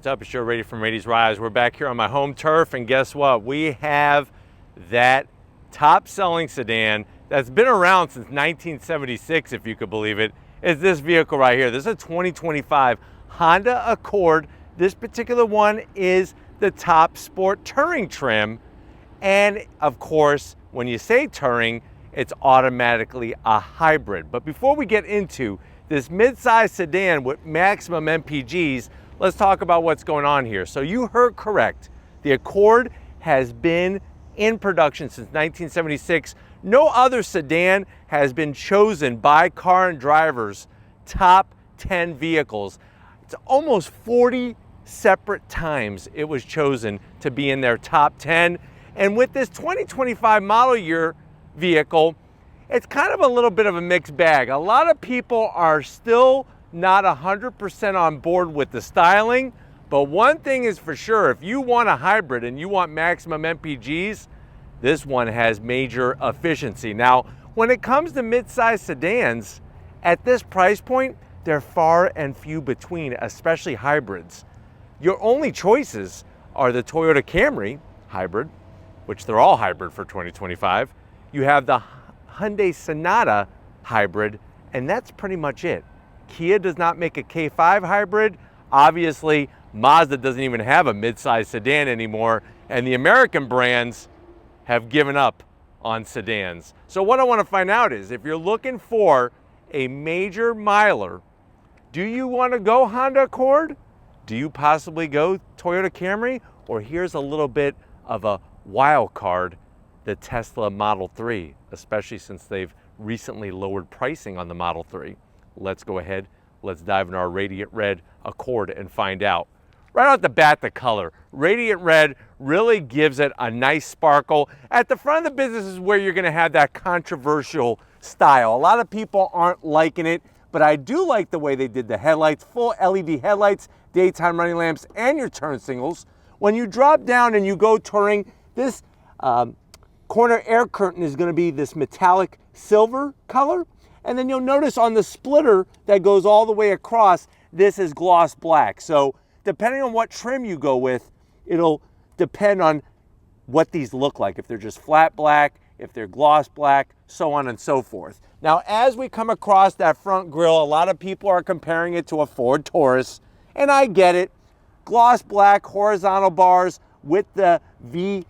What's up? It's Joe Rady from Rady's Rise. We're back here on my home turf, and guess what? We have that top-selling sedan that's been around since 1976, if you could believe it. Is this vehicle right here. This is a 2025 Honda Accord. This particular one is the top sport touring trim, and of course, when you say touring, it's automatically a hybrid. But before we get into this mid-size sedan with maximum MPGs, let's talk about what's going on here. So you heard correct. The Accord has been in production since 1976. No other sedan has been chosen by Car and Driver's top 10 vehicles. It's almost 40 separate times it was chosen to be in their top 10. And with this 2025 model year vehicle, it's kind of a little bit of a mixed bag. A lot of people are still not 100% on board with the styling, but one thing is for sure, if you want a hybrid and you want maximum MPGs, this one has major efficiency. Now, when it comes to mid-size sedans, at this price point, they're far and few between, especially hybrids. Your only choices are the Toyota Camry hybrid, which they're all hybrid for 2025. You have the Hyundai Sonata hybrid, and that's pretty much it. Kia does not make a K5 hybrid. Obviously, Mazda doesn't even have a mid-size sedan anymore, and the American brands have given up on sedans. So what I want to find out is, if you're looking for a major miler, do you want to go Honda Accord? Do you possibly go Toyota Camry? Or here's a little bit of a wild card, the Tesla Model 3, especially since they've recently lowered pricing on the Model 3. Let's go ahead, let's dive into our Radiant Red Accord and find out. Right off the bat, the color. Radiant Red really gives it a nice sparkle. At the front of the business is where you're gonna have that controversial style. A lot of people aren't liking it, but I do like the way they did the headlights, full LED headlights, daytime running lamps, and your turn signals. When you drop down and you go touring, this corner air curtain is gonna be this metallic silver color. And then you'll notice on the splitter that goes all the way across, this is gloss black. So depending on what trim you go with, it'll depend on what these look like. If they're just flat black, if they're gloss black, so on and so forth. Now, as we come across that front grille, a lot of people are comparing it to a Ford Taurus, and I get it. Gloss black, horizontal bars with the V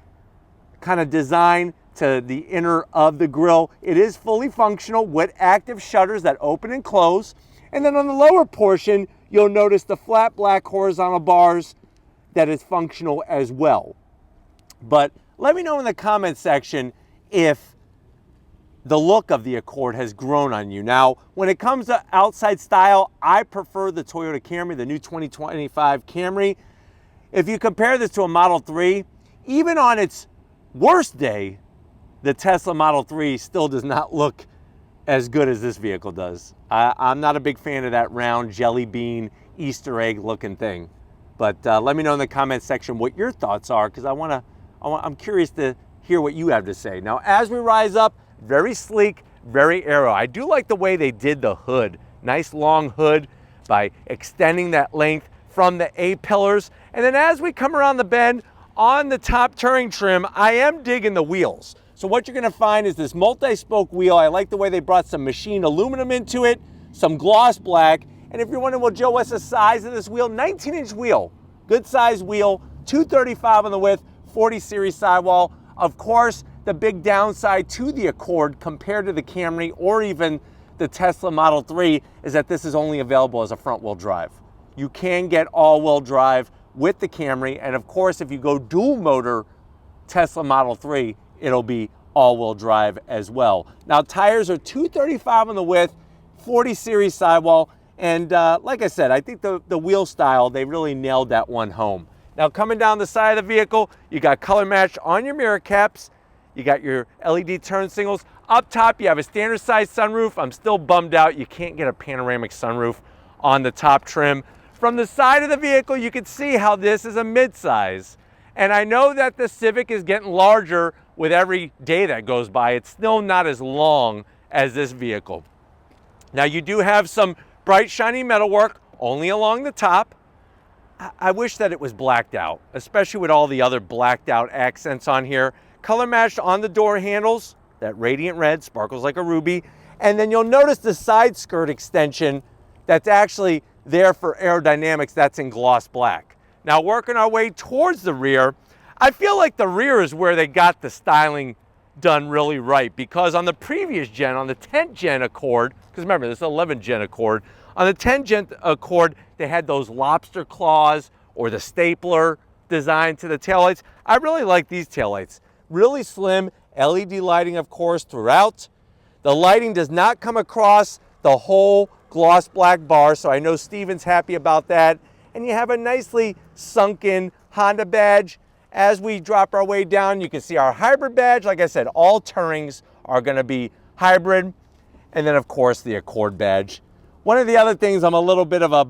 kind of design to the inner of the grille. It is fully functional with active shutters that open and close. And then on the lower portion, you'll notice the flat black horizontal bars that is functional as well. But let me know in the comment section if the look of the Accord has grown on you. Now, when it comes to outside style, I prefer the Toyota Camry, the new 2025 Camry. If you compare this to a Model 3, even on its worst day, the Tesla Model 3 still does not look as good as this vehicle does. I'm not a big fan of that round jelly bean Easter egg looking thing. But let me know in the comment section what your thoughts are, because I'm curious to hear what you have to say. Now, as we rise up, very sleek, very aero. I do like the way they did the hood. Nice long hood by extending that length from the A-pillars. And then as we come around the bend on the top touring trim, I am digging the wheels. So what you're gonna find is this multi-spoke wheel. I like the way they brought some machined aluminum into it, some gloss black. And if you're wondering, well, Joe, what's the size of this wheel? 19-inch wheel, good size wheel, 235 on the width, 40 series sidewall. Of course, the big downside to the Accord compared to the Camry or even the Tesla Model 3 is that this is only available as a front-wheel drive. You can get all-wheel drive with the Camry, and of course, if you go dual motor Tesla Model 3, it'll be all-wheel drive as well. Now, tires are 235 on the width, 40 series sidewall, and like I said, I think the wheel style, they really nailed that one home. Now, coming down the side of the vehicle, you got color match on your mirror caps, you got your LED turn signals. Up top, you have a standard size sunroof. I'm still bummed out you can't get a panoramic sunroof on the top trim. From the side of the vehicle, you can see how this is a midsize. And I know that the Civic is getting larger with every day that goes by. It's still not as long as this vehicle. Now, you do have some bright, shiny metalwork only along the top. I wish that it was blacked out, especially with all the other blacked out accents on here. Color matched on the door handles, that radiant red, sparkles like a ruby. And then you'll notice the side skirt extension that's actually there for aerodynamics, that's in gloss black. Now working our way towards the rear, I feel like the rear is where they got the styling done really right, because on the previous gen, on the 10th gen Accord, because remember this is 11th gen Accord, on the 10th gen Accord, they had those lobster claws or the stapler design to the taillights. I really like these taillights. Really slim, LED lighting, of course, throughout. The lighting does not come across the whole gloss black bar, so I know Steven's happy about that. And you have a nicely sunken Honda badge. As we drop our way down, you can see our hybrid badge. Like I said, all Tourings are going to be hybrid. And then, of course, the Accord badge. One of the other things I'm a little bit of a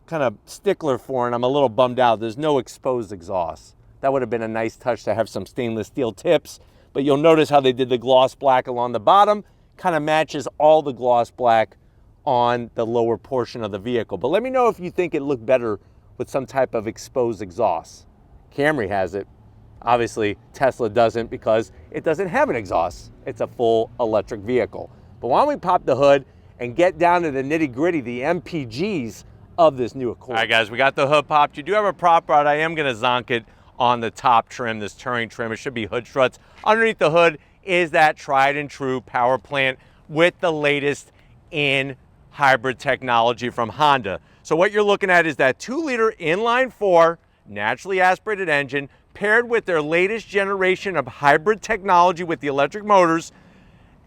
kind of stickler for, and I'm a little bummed out, there's no exposed exhaust. That would have been a nice touch to have some stainless steel tips, but you'll notice how they did the gloss black along the bottom, kind of matches all the gloss black on the lower portion of the vehicle. But let me know if you think it looked better with some type of exposed exhaust. Camry has it. Obviously, Tesla doesn't because it doesn't have an exhaust. It's a full electric vehicle. But why don't we pop the hood and get down to the nitty gritty, the MPGs of this new Accord. All right, guys, we got the hood popped. You do have a prop rod. I am going to zonk it on the top trim, this Touring trim. It should be hood struts. Underneath the hood is that tried and true power plant with the latest in hybrid technology from Honda. So what you're looking at is that 2-liter inline-4 naturally aspirated engine paired with their latest generation of hybrid technology with the electric motors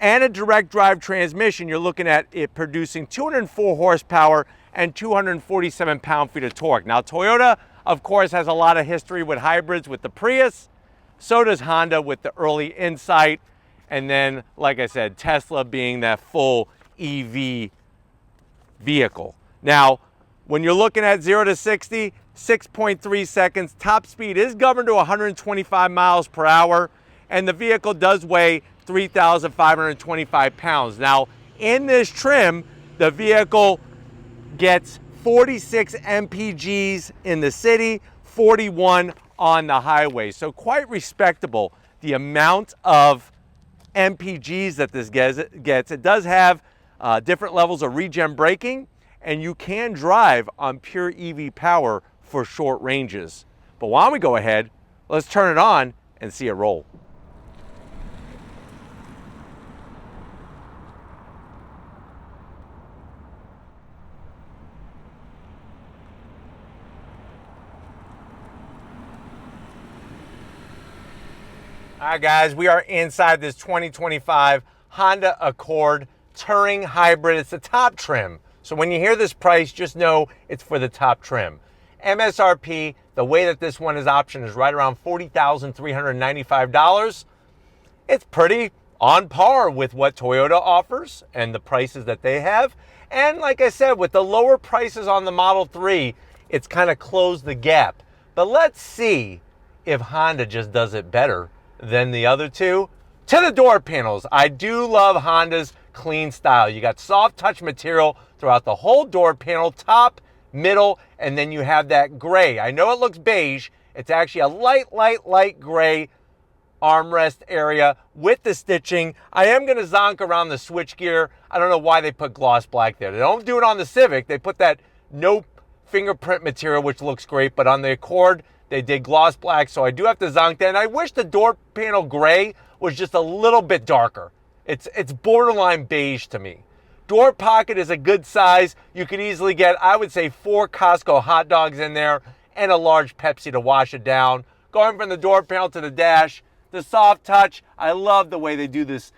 and a direct drive transmission. You're looking at it producing 204 horsepower and 247 pound-feet of torque. Now, Toyota, of course, has a lot of history with hybrids with the Prius. So does Honda with the early Insight. And then, like I said, Tesla being that full EV vehicle. Now, when you're looking at 0 to 60, 6.3 seconds. Top speed is governed to 125 miles per hour, and the vehicle does weigh 3,525 pounds. Now, in this trim, the vehicle gets 46 MPGs in the city, 41 on the highway. So quite respectable, the amount of MPGs that this gets. It does have different levels of regen braking, and you can drive on pure EV power for short ranges. But why don't we go ahead, let's turn it on and see it roll. All right, guys, we are inside this 2025 Honda Accord Touring Hybrid. It's the top trim. So when you hear this price, just know it's for the top trim. MSRP, the way that this one is optioned, is right around $40,395. It's pretty on par with what Toyota offers and the prices that they have. And like I said, with the lower prices on the Model 3, it's kind of closed the gap. But let's see if Honda just does it better than the other two. To the door panels, I do love Honda's clean style. You got soft touch material throughout the whole door panel, top, middle, and then you have that gray. I know it looks beige. It's actually a light gray armrest area with the stitching. I am going to zonk around the switchgear. I don't know why they put gloss black there. They don't do it on the Civic. They put that no fingerprint material, which looks great, but on the Accord, they did gloss black, so I do have to zonk that. And I wish the door panel gray was just a little bit darker. It's borderline beige to me. Door pocket is a good size. You could easily get, I would say, 4 Costco hot dogs in there and a large Pepsi to wash it down. Going from the door panel to the dash, the soft touch, I love the way they do this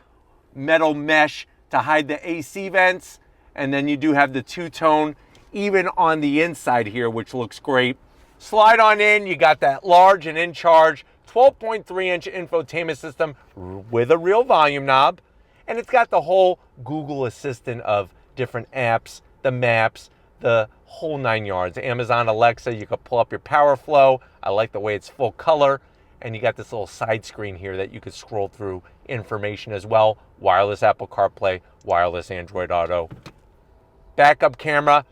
metal mesh to hide the AC vents. And then you do have the two-tone even on the inside here, which looks great. Slide on in, you got that large and in charge 12.3-inch infotainment system with a real volume knob. And it's got the whole Google Assistant of different apps, the maps, the whole 9 yards. Amazon Alexa, you can pull up your power flow. I like the way it's full color. And you got this little side screen here that you could scroll through information as well. Wireless Apple CarPlay, wireless Android Auto. Backup camera.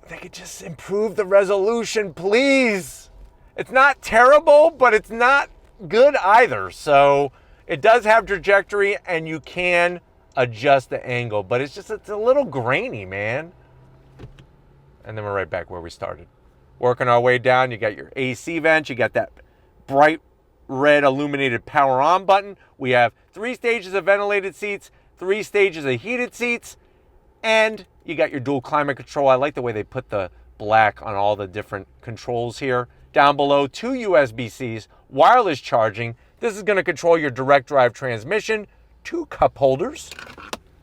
They could just improve the resolution, please. It's not terrible, but it's not good either. So it does have trajectory and you can adjust the angle, but it's a little grainy, man. And then we're right back where we started. Working our way down, you got your AC vent, you got that bright red illuminated power on button. We have 3 stages of ventilated seats, 3 stages of heated seats, and you got your dual climate control. I like the way they put the black on all the different controls here. Down below, 2 USB-Cs, wireless charging. This is gonna control your direct drive transmission, 2 cup holders.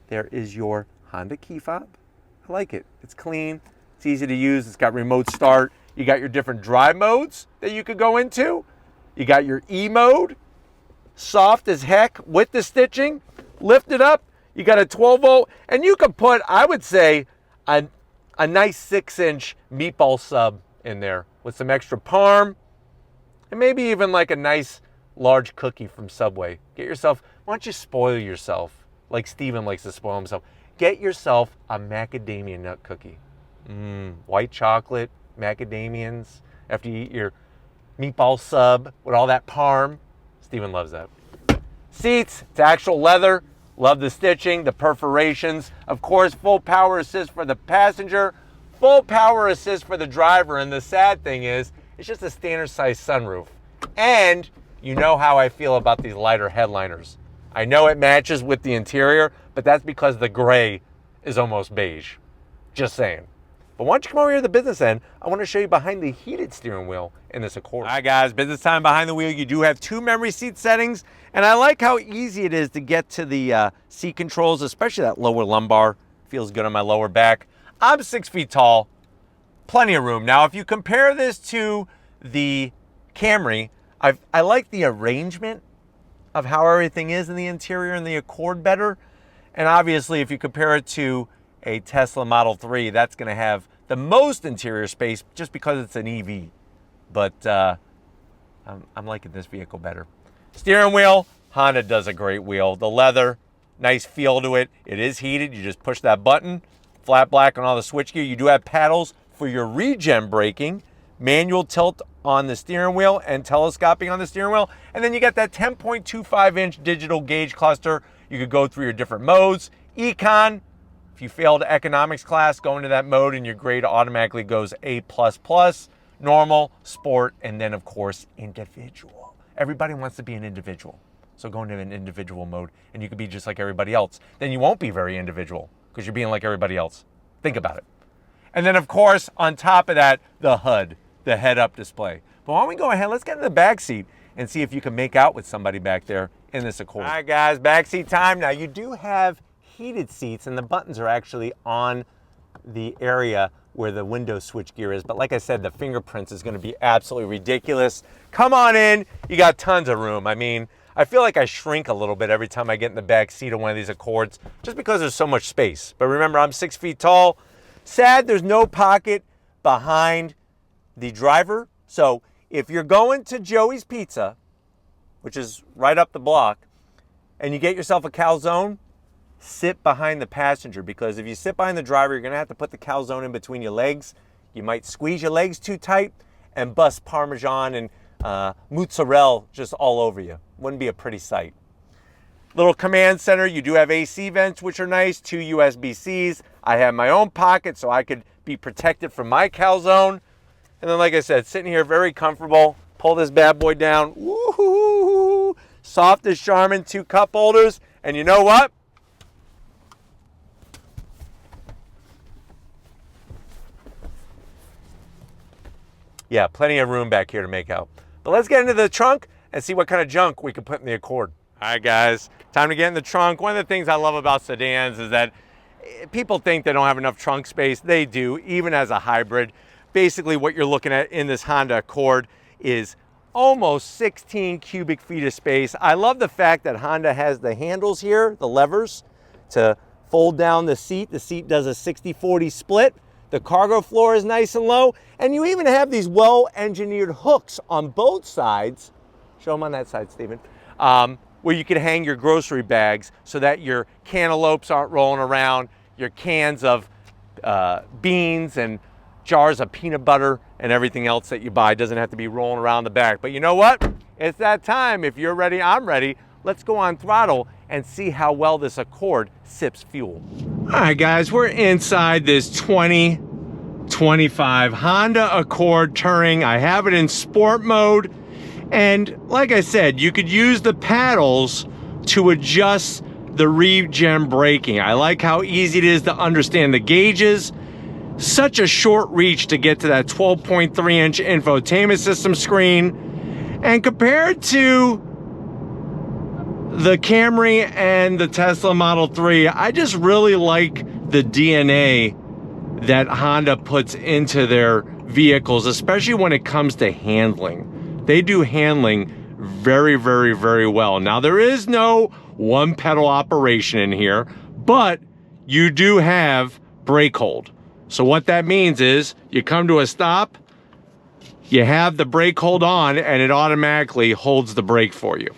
There is your Honda key fob. I like it, it's clean, it's easy to use, it's got remote start. You got your different drive modes that you could go into. You got your E mode, soft as heck with the stitching, lift it up. You got a 12 volt, and you could put, I would say, a nice 6-inch meatball sub in there with some extra parm, and maybe even like a nice large cookie from Subway. Get yourself, why don't you spoil yourself like Steven likes to spoil himself. Get yourself a macadamia nut cookie. White chocolate, macadamians, after you eat your meatball sub with all that parm. Steven loves that. Seats, it's actual leather. Love the stitching, the perforations. Of course, full power assist for the passenger, full power assist for the driver. And the sad thing is, it's just a standard size sunroof. And you know how I feel about these lighter headliners. I know it matches with the interior, but that's because the gray is almost beige. Just saying. But why don't you come over here to the business end? I want to show you behind the heated steering wheel in this Accord. All right, guys, business time behind the wheel. You do have 2 memory seat settings, and I like how easy it is to get to the seat controls, especially that lower lumbar. Feels good on my lower back. I'm 6 feet tall, plenty of room. Now, if you compare this to the Camry, I like the arrangement of how everything is in the interior in the Accord better. And obviously, if you compare it to a Tesla Model 3, that's going to have the most interior space just because it's an EV. But I'm liking this vehicle better. Steering wheel, Honda does a great wheel. The leather, nice feel to it. It is heated. You just push that button. Flat black on all the switchgear. You do have paddles for your regen braking. Manual tilt on the steering wheel and telescoping on the steering wheel. And then you got that 10.25-inch digital gauge cluster. You could go through your different modes. Econ. If you failed economics class, go into that mode and your grade automatically goes A++, normal, sport, and then of course, individual. Everybody wants to be an individual. So go into an individual mode and you can be just like everybody else. Then you won't be very individual because you're being like everybody else. Think about it. And then of course, on top of that, the HUD, the head-up display. But why don't we go ahead, let's get in the back seat and see if you can make out with somebody back there in this Accord. All right, guys, back seat time. Now you do have heated seats and the buttons are actually on the area where the window switch gear is. But like I said, the fingerprints is gonna be absolutely ridiculous. Come on in, you got tons of room. I mean, I feel like I shrink a little bit every time I get in the back seat of one of these Accords just because there's so much space. But remember, I'm 6 feet tall. Sad there's no pocket behind the driver. So if you're going to Joey's Pizza, which is right up the block, and you get yourself a calzone, sit behind the passenger, because if you sit behind the driver, you're gonna have to put the calzone in between your legs. You might squeeze your legs too tight and bust Parmesan and mozzarella just all over you. Wouldn't be a pretty sight. Little command center, you do have AC vents, which are nice, 2 USB-Cs. I have my own pocket so I could be protected from my calzone. And then like I said, sitting here very comfortable. Pull this bad boy down. Woo-hoo-hoo-hoo. Soft as Charmin, 2 cup holders. And you know what? Yeah, plenty of room back here to make out. But let's get into the trunk and see what kind of junk we can put in the Accord. All right, guys, time to get in the trunk. One of the things I love about sedans is that people think they don't have enough trunk space. They do, even as a hybrid. Basically, what you're looking at in this Honda Accord is almost 16 cubic feet of space. I love the fact that Honda has the handles here, the levers, to fold down the seat. The seat does a 60-40 split. The cargo floor is nice and low. And you even have these well-engineered hooks on both sides. Show them on that side, Stephen. Where you can hang your grocery bags so that your cantaloupes aren't rolling around, your cans of beans and jars of peanut butter and everything else that you buy. It doesn't have to be rolling around the back. But you know what? It's that time. If you're ready, I'm ready. Let's go on throttle and see how well this Accord sips fuel. All right, guys, we're inside this 2025 Honda Accord Touring. I have it in sport mode. And like I said, you could use the paddles to adjust the regen braking. I like how easy it is to understand the gauges. Such a short reach to get to that 12.3-inch infotainment system screen. And compared to the Camry and the Tesla Model 3, I just really like the DNA that Honda puts into their vehicles, especially when it comes to handling. They do handling very, very, very well. Now, there is no one pedal operation in here, but you do have brake hold. So what that means is you come to a stop, you have the brake hold on, and it automatically holds the brake for you.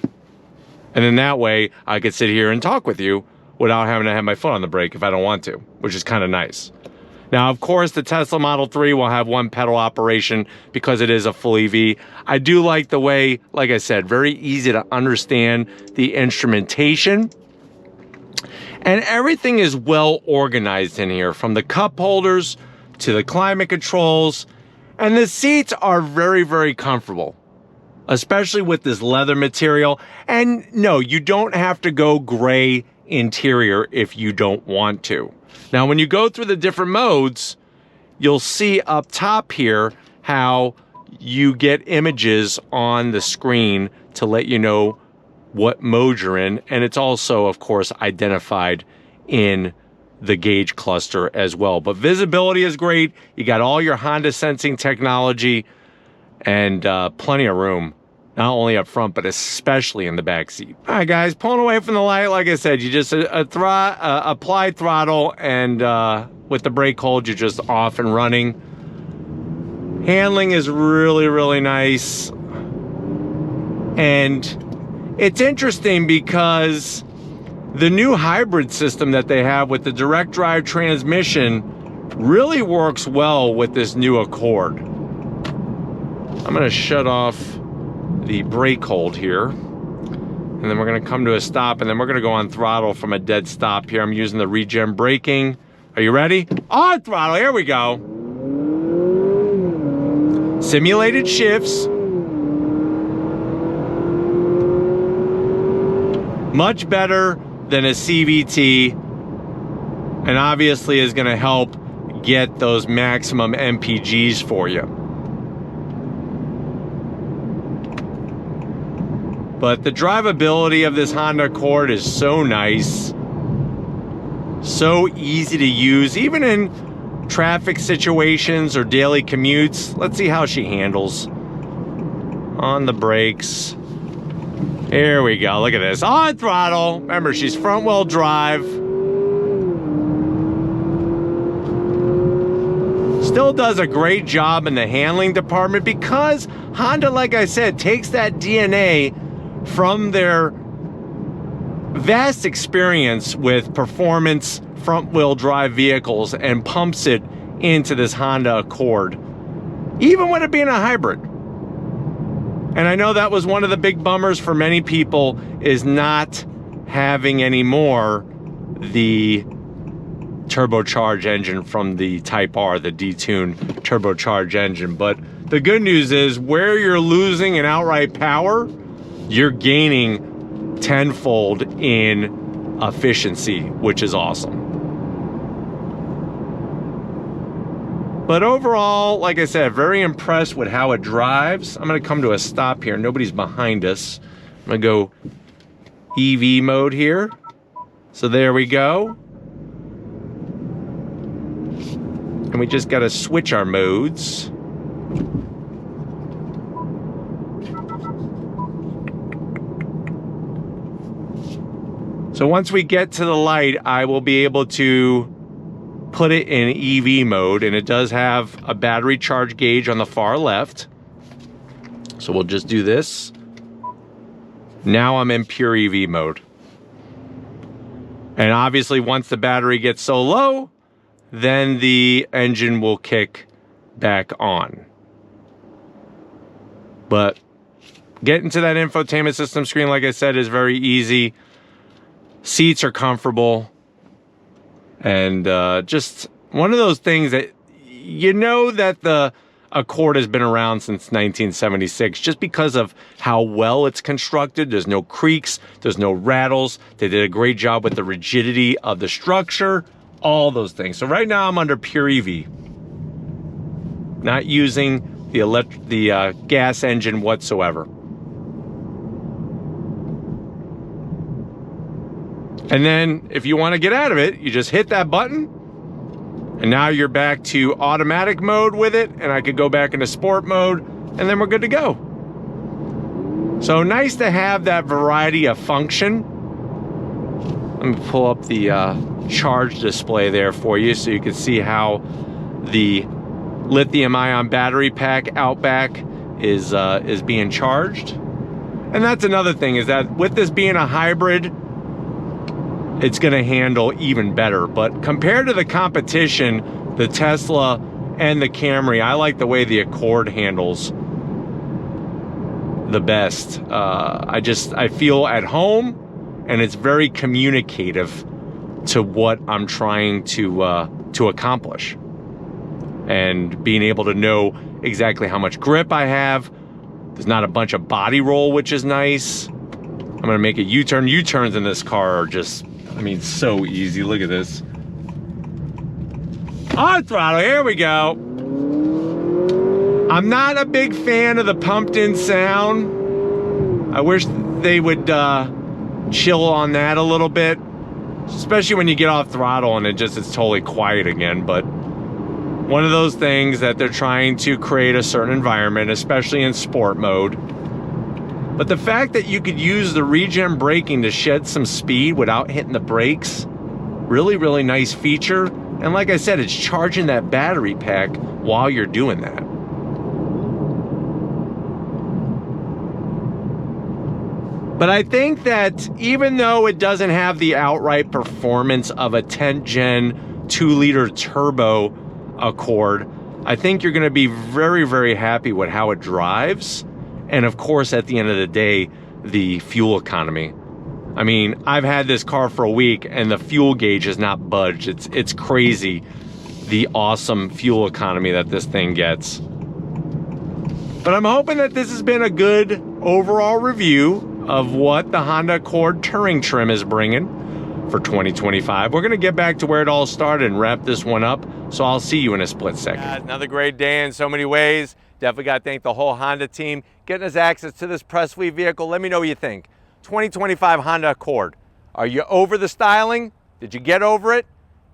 And then that way I could sit here and talk with you without having to have my foot on the brake if I don't want to, which is kind of nice. Now, of course, the Tesla Model 3 will have one pedal operation because it is a full EV. I do like the way, like I said, very easy to understand the instrumentation. And everything is well organized in here, from the cup holders to the climate controls. And the seats are very, very comfortable, especially with this leather material. And no, you don't have to go gray interior if you don't want to. Now, when you go through the different modes, you'll see up top here how you get images on the screen to let you know what mode you're in. And it's also, of course, identified in the gauge cluster as well. But visibility is great. You got all your Honda sensing technology and plenty of room, not only up front, but especially in the back seat. All right, guys, pulling away from the light, like I said, you just apply throttle, and with the brake hold, you're just off and running. Handling is really, really nice. And it's interesting because the new hybrid system that they have with the direct drive transmission really works well with this new Accord. I'm gonna shut off the brake hold here, and then we're going to come to a stop, and then we're going to go on throttle from a dead stop here. I'm using the regen braking. Are you ready? On throttle, here we go. Simulated shifts. Much better than a CVT, and obviously is going to help get those maximum MPGs for you. But the drivability of this Honda Accord is so nice, so easy to use, even in traffic situations or daily commutes. Let's see how she handles. On the brakes. Here we go, look at this. On throttle. Remember, she's front wheel drive. Still does a great job in the handling department because Honda, like I said, takes that DNA from their vast experience with performance front-wheel drive vehicles and pumps it into this Honda Accord, even with it being a hybrid. And I know that was one of the big bummers for many people, is not having anymore the turbocharged engine from the Type R, the detuned turbocharged engine. But the good news is, where you're losing in outright power, you're gaining tenfold in efficiency, which is awesome. But overall, like I said, very impressed with how it drives. I'm gonna come to a stop here. Nobody's behind us. I'm gonna go EV mode here. So there we go. And we just gotta switch our modes. So once we get to the light, I will be able to put it in EV mode, and it does have a battery charge gauge on the far left. So we'll just do this. Now I'm in pure EV mode. And obviously once the battery gets so low, then the engine will kick back on. But getting to that infotainment system screen, like I said, is very easy. Seats are comfortable. And just one of those things that you know that the Accord has been around since 1976 just because of how well it's constructed. There's no creaks, there's no rattles. They did a great job with the rigidity of the structure, all those things. So right now I'm under pure EV, not using the gas engine whatsoever. And then if you want to get out of it, you just hit that button. And now you're back to automatic mode with it, and I could go back into sport mode, and then we're good to go. So nice to have that variety of function. Let me pull up the charge display there for you so you can see how the lithium-ion battery pack out back is being charged. And that's another thing, is that with this being a hybrid, it's going to handle even better. But compared to the competition, the Tesla and the Camry, I like the way the Accord handles the best. I feel at home, and it's very communicative to what I'm trying to accomplish. And being able to know exactly how much grip I have. There's not a bunch of body roll, which is nice. I'm going to make a U-turn. U-turns in this car are just, I mean, so easy. Look at this. On throttle, here we go. I'm not a big fan of the pumped-in sound. I wish they would chill on that a little bit, especially when you get off throttle and it's totally quiet again. But one of those things that they're trying to create a certain environment, especially in sport mode. But the fact that you could use the regen braking to shed some speed without hitting the brakes, really, really nice feature. And like I said, it's charging that battery pack while you're doing that. But I think that even though it doesn't have the outright performance of a 10th gen 2-liter turbo Accord, I think you're going to be very, very happy with how it drives. And of course, at the end of the day, the fuel economy. I mean, I've had this car for a week and the fuel gauge has not budged. It's crazy, the awesome fuel economy that this thing gets. But I'm hoping that this has been a good overall review of what the Honda Accord Touring trim is bringing for 2025. We're going to get back to where it all started and wrap this one up. So I'll see you in a split second. Yeah, another great day in so many ways. Definitely got to thank the whole Honda team getting us access to this press fleet vehicle. Let me know what you think. 2025 Honda Accord. Are you over the styling? Did you get over it?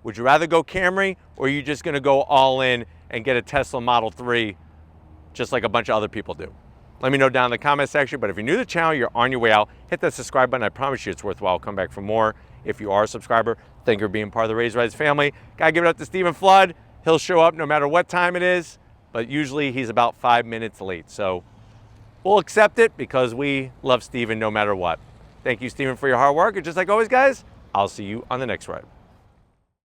Would you rather go Camry, or are you just going to go all in and get a Tesla Model 3 just like a bunch of other people do? Let me know down in the comment section. But if you're new to the channel, you're on your way out, hit that subscribe button. I promise you it's worthwhile. Come back for more. If you are a subscriber, thank you for being part of the Raise Rides family. Gotta give it up to Stephen Flood. He'll show up no matter what time it is, but usually he's about 5 minutes late. So we'll accept it because we love Stephen no matter what. Thank you, Stephen, for your hard work. And just like always, guys, I'll see you on the next ride.